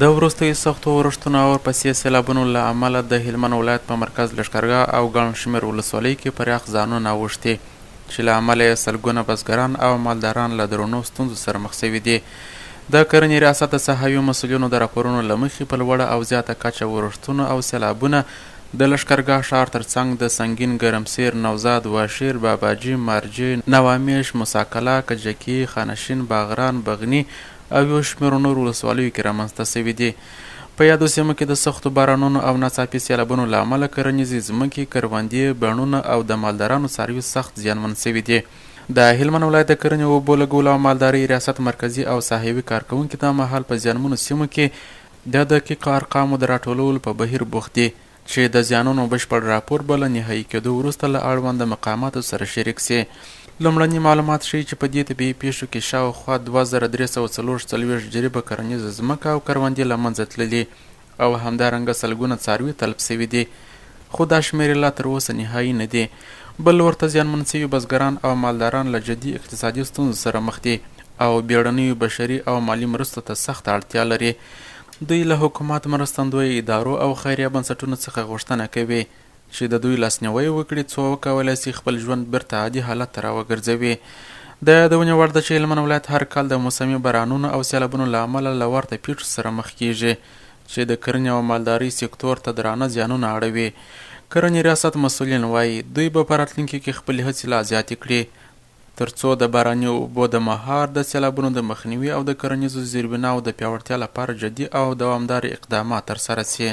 د وروستیو سختو اورښتونو او ورپسې سیلابونو له امله د هلمند ولایت په مرکز لښکرګاه او ګڼ شمېر ولسوالیو کې پراخ زیانونه اوښتي چې له امله یې سلګونه بزګران او مالداران له درنو ستونزو سره مخ شوي دي. د کرنې ریاست د سهاوي مسؤلینو د راپورونو له مخې په لوړه او زیاته کچه اورښتونه او سیلابونه د لښکرګاه ښار ترڅنګ د سنګین، ګرمسیر، نوزاد، واشیر، باباجي، مارجې، نوامیش، موساکلا، کجکي، خانشین، باغران، بغني او یو شمېر نور ولسوالیو کې رامنځته شوي دي. په یادو سیمو کې د سختو بارانونو او ناڅاپي سیلابونو له امله کرنیزې ځمکې، کروندې، بڼونه او د مالدارانو څاروي سخت زیانمن شوي دي. د هلمند ولایت د کرنې، اوبو لګولو او مالدارۍ ریاست مرکزي او ساحوي کارکوونکي دا مهال په زیانمنو سیمو کې د دقیقو ارقامو د راټولولو په بهیر بوخت دي چې د زیانونو بشپړ راپور به له نهایي کېدو وروسته له اړونده مقاماتو سره شریک سي. لومړني معلومات ښیي چې په دې طبیعي پیښو کې شاوخوا 2344 جریبه کرنیزه ځمکه او کروندې له منځه تللي او همدارنګه سلګونه څاروي تلف شوي دي، خو دا شمېرې لا تر اوسه نهایي نه دي. بل ورته زیانمن شوي بزګران او مالداران له جدي اقتصادي ستونزو سره مخ دي او بیړنیو بشري او مالي مرستو ته سخته اړتیا لري. دوی له حکومت، مرستندویه ادارو او خیریه بنسټونو څخه غوښتنه کوي چې د دوی لاسنیوی وکړي څو وکولی شي خپل ژوند بیرته عادي حالت ته راوګرځوي. د یادونې وړ ده چې هلمند ولایت هر کال د موسمي بارانونو او سیلابونو له امله له ورته پیښو سره مخ کیږي چې د کرنې او مالدارۍ سکتور ته درانه زیانونه اړوي. کرنې ریاست مسؤلین وایي دوی به په راتلونکي کې خپلې هڅې لا زیاتې کړي ترڅو د باراني اوبو د مهار، د سیلابونو د مخنیوي او د کرنیزو زیربناو د پیاوړتیا لپاره جدي او دوامداره اقدامات ترسره شي.